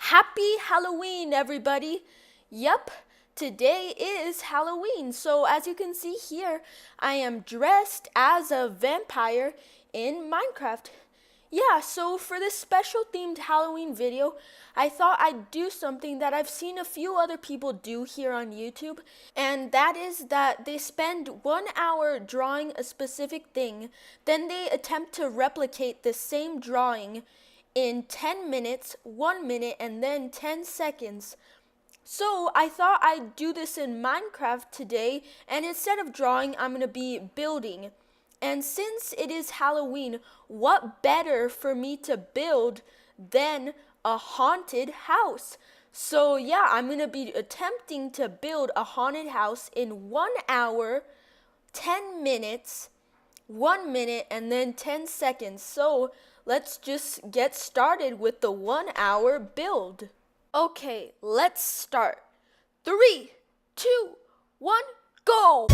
Happy Halloween, everybody! Yep, today is Halloween. So as you can see here, I am dressed as a vampire in Minecraft. Yeah, so for this special themed Halloween video, I thought I'd do something that I've seen a few other people do here on YouTube, and that is that they spend 1 hour drawing a specific thing, then they attempt to replicate the same drawing in 10 minutes, 1 minute, and then 10 seconds. So I thought I'd do this in Minecraft today, and instead of drawing, I'm going to be building. And since it is Halloween, what better for me to build than a haunted house? So yeah, I'm going to be attempting to build a haunted house in 1 hour, 10 minutes, 1 minute, and then 10 seconds. So let's just get started with the 1 hour build. Okay, let's start. 3, 2, 1, go!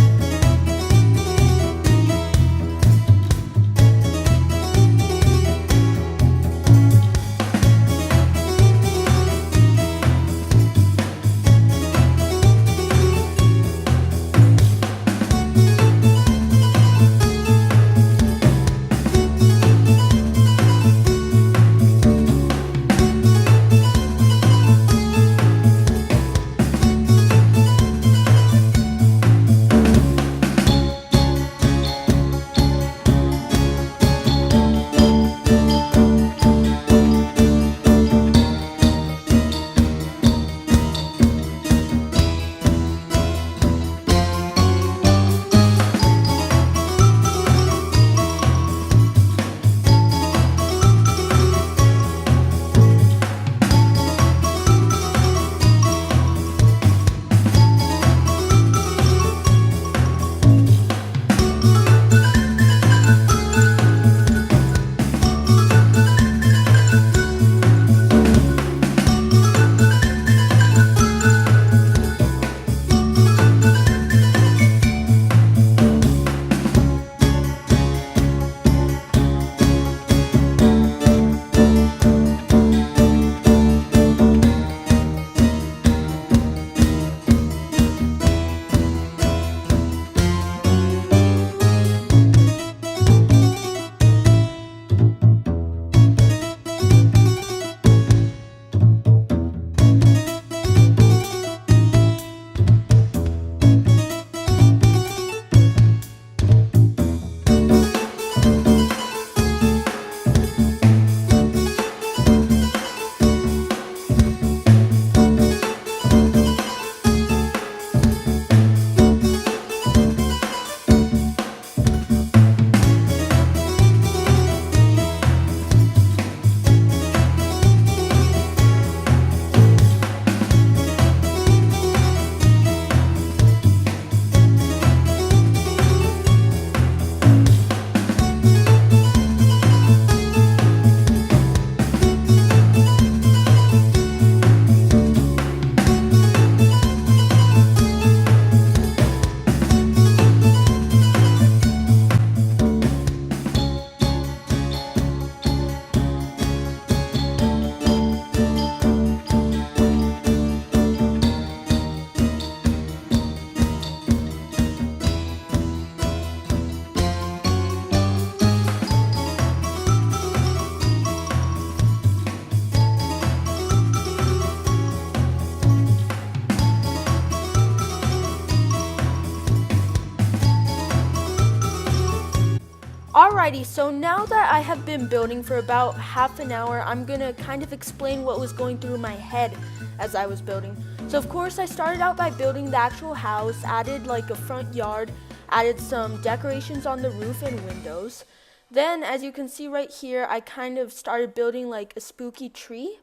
Alrighty, so now that I have been building for about half an hour, I'm gonna kind of explain what was going through my head as I was building. So of course I started out by building the actual house, added like a front yard, added some decorations on the roof and windows. Then as you can see right here, I kind of started building like a spooky tree.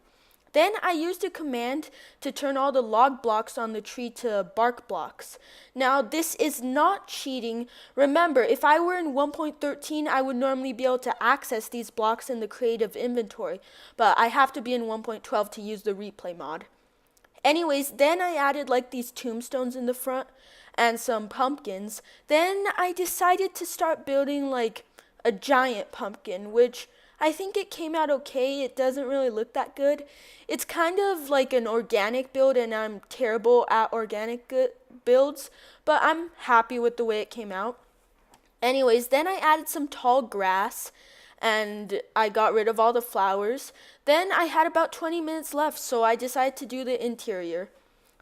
Then I used a command to turn all the log blocks on the tree to bark blocks. Now this is not cheating. Remember, if I were in 1.13, I would normally be able to access these blocks in the creative inventory, but I have to be in 1.12 to use the replay mod. Anyways, then I added like these tombstones in the front and some pumpkins. Then I decided to start building like a giant pumpkin, which I think it came out okay. It doesn't really look that good. It's kind of like an organic build, and I'm terrible at organic builds, but I'm happy with the way it came out. Anyways, then I added some tall grass and I got rid of all the flowers. Then I had about 20 minutes left, so I decided to do the interior.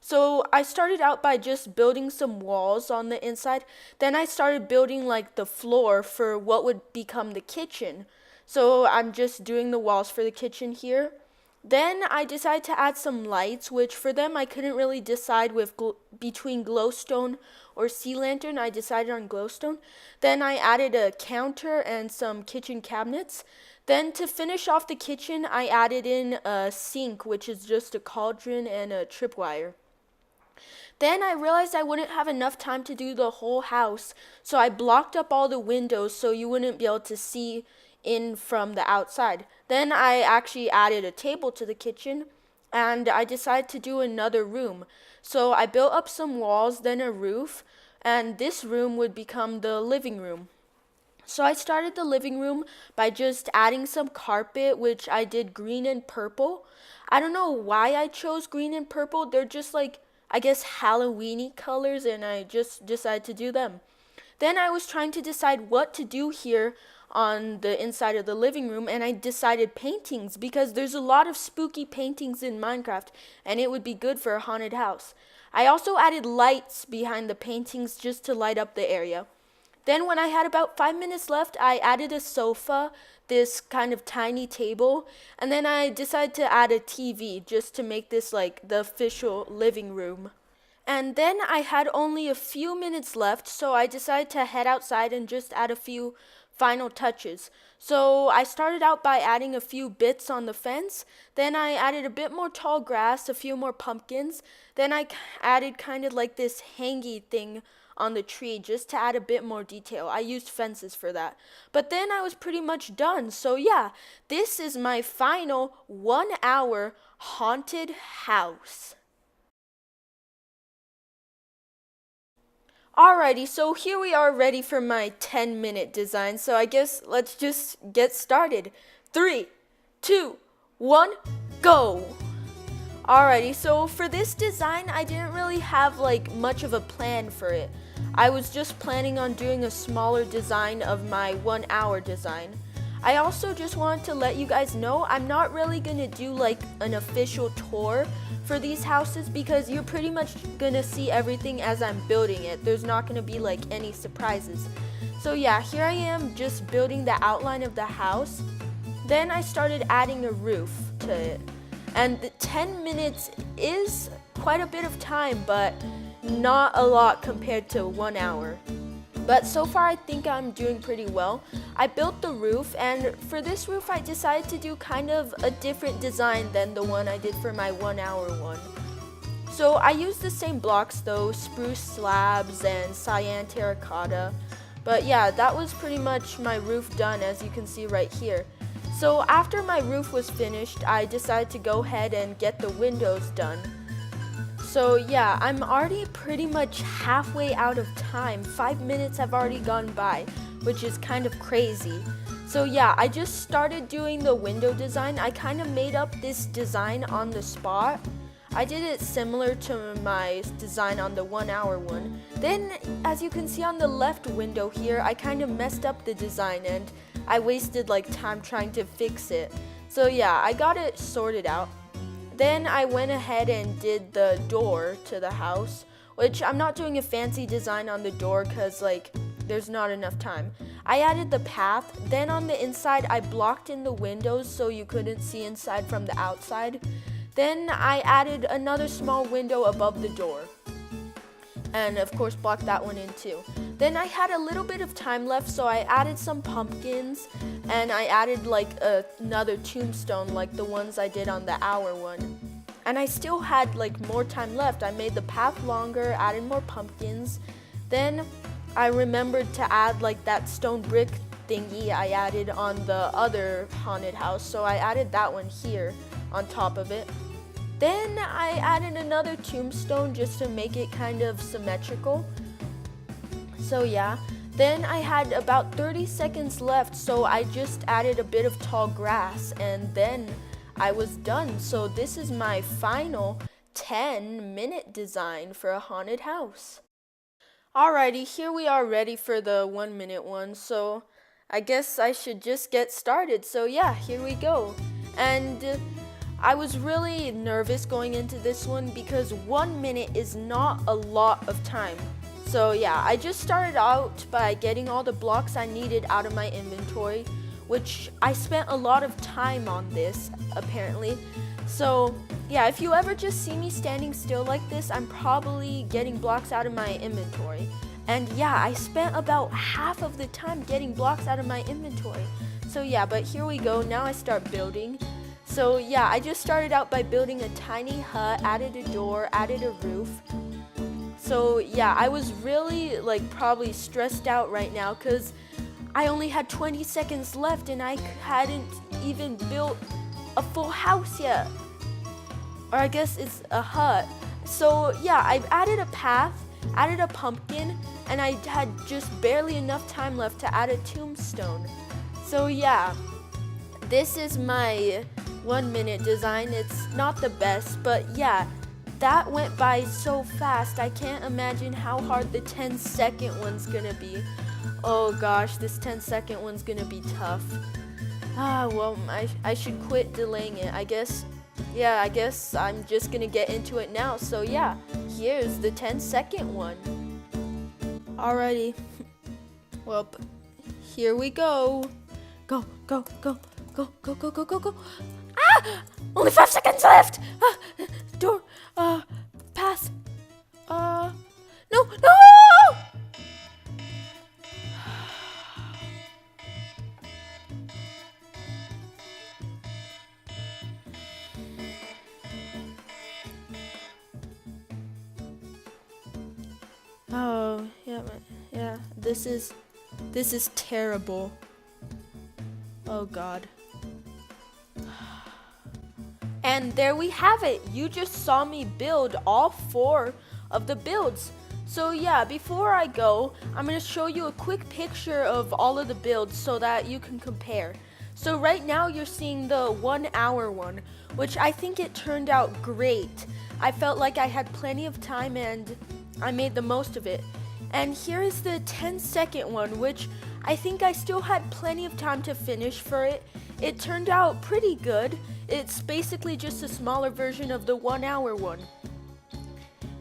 So I started out by just building some walls on the inside. Then I started building like the floor for what would become the kitchen. So I'm just doing the walls for the kitchen here. Then I decided to add some lights, which for them I couldn't really decide with between glowstone or sea lantern. I decided on glowstone. Then I added a counter and some kitchen cabinets. Then to finish off the kitchen, I added in a sink, which is just a cauldron and a tripwire. Then I realized I wouldn't have enough time to do the whole house, so I blocked up all the windows so you wouldn't be able to see in from the outside. Then I actually added a table to the kitchen, and I decided to do another room. So I built up some walls, then a roof, and this room would become the living room. So I started the living room by just adding some carpet, which I did green and purple. I don't know why I chose green and purple. They're just like, I guess, Halloween-y colors, and I just decided to do them. Then I was trying to decide what to do here on the inside of the living room, and I decided paintings because there's a lot of spooky paintings in Minecraft, and it would be good for a haunted house. I also added lights behind the paintings just to light up the area. Then when I had about 5 minutes left, I added a sofa, this kind of tiny table, and then I decided to add a TV just to make this like the official living room. And then I had only a few minutes left, so I decided to head outside and just add a few final touches. So I started out by adding a few bits on the fence, then I added a bit more tall grass, a few more pumpkins, then I added kind of like this hangy thing on the tree just to add a bit more detail. I used fences for that. But then I was pretty much done. So yeah, this is my final 1 hour haunted house. Alrighty, so here we are ready for my 10-minute design. So I guess let's just get started. 3, 2, 1, go! Alrighty, so for this design, I didn't really have like much of a plan for it. I was just planning on doing a smaller design of my 1 hour design. I also just wanted to let you guys know I'm not really going to do like an official tour for these houses because you're pretty much going to see everything as I'm building it. There's not going to be like any surprises. So yeah, here I am just building the outline of the house. Then I started adding a roof to it. And the 10 minutes is quite a bit of time, but not a lot compared to 1 hour. But so far I think I'm doing pretty well. I built the roof, and for this roof I decided to do kind of a different design than the one I did for my 1 hour one. So I used the same blocks though, spruce slabs and cyan terracotta. But yeah, that was pretty much my roof done, as you can see right here. So after my roof was finished, I decided to go ahead and get the windows done. So yeah, I'm already pretty much halfway out of time. 5 minutes have already gone by, which is kind of crazy. So yeah, I just started doing the window design. I kind of made up this design on the spot. I did it similar to my design on the 1 hour one. Then, as you can see on the left window here, I kind of messed up the design and I wasted like time trying to fix it. So yeah, I got it sorted out. Then I went ahead and did the door to the house, which I'm not doing a fancy design on the door because like there's not enough time. I added the path, then on the inside I blocked in the windows so you couldn't see inside from the outside. Then I added another small window above the door. And of course blocked that one in too. Then I had a little bit of time left, so I added some pumpkins and I added like another tombstone like the ones I did on the hour one. And I still had like more time left. I made the path longer, added more pumpkins. Then I remembered to add like that stone brick thingy I added on the other haunted house, so I added that one here on top of it. Then I added another tombstone just to make it kind of symmetrical. So yeah, Then I had about 30 seconds left, so I just added a bit of tall grass and then I was done. So this is my final 10-minute design for a haunted house. Alrighty, here we are ready for the 1 minute one, so I guess I should just get started. So yeah, here we go. And I was really nervous going into this one because 1 minute is not a lot of time. So yeah, I just started out by getting all the blocks I needed out of my inventory, which I spent a lot of time on this, apparently. So yeah, if you ever just see me standing still like this, I'm probably getting blocks out of my inventory. And yeah, I spent about half of the time getting blocks out of my inventory. So yeah, but here we go. Now I start building. So yeah, I just started out by building a tiny hut, added a door, added a roof. So yeah, I was really probably stressed out right now because I only had 20 seconds left and I hadn't even built a full house yet. Or I guess it's a hut. So yeah, I've added a path, added a pumpkin, and I had just barely enough time left to add a tombstone. So yeah, this is my 1 minute design. It's not the best, but yeah, that went by so fast. I can't imagine how hard the 10-second one's gonna be. Oh gosh, this 10-second one's gonna be tough. Well, I should quit delaying it. I guess I'm just gonna get into it now. So yeah, here's the 10-second one. Alrighty. Well, here we go. Go, go, go, go, go, go, go, go, go. Ah! Only 5 seconds left! Door, pass. No, no! Oh, yeah, this is terrible. Oh God. And there we have it. You just saw me build all 4 of the builds. So yeah, before I go, I'm going to show you a quick picture of all of the builds so that you can compare. So right now you're seeing the 1 hour one, which I think it turned out great. I felt like I had plenty of time and I made the most of it. And here is the 10-second one, which I think I still had plenty of time to finish for it. It turned out pretty good. It's basically just a smaller version of the 1 hour one.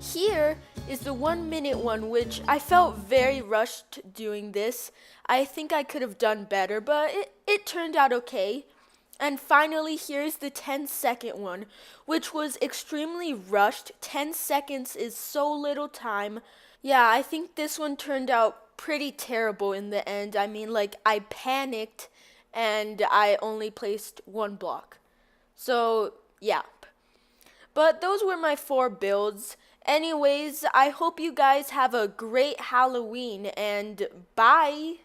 Here is the 1 minute one, which I felt very rushed doing this. I think I could have done better, but it turned out okay. And finally, here's the 10-second one, which was extremely rushed. 10 seconds is so little time. Yeah, I think this one turned out pretty terrible in the end. I mean, I panicked and I only placed 1 block. So, yeah. But those were my 4 builds. Anyways, I hope you guys have a great Halloween and bye!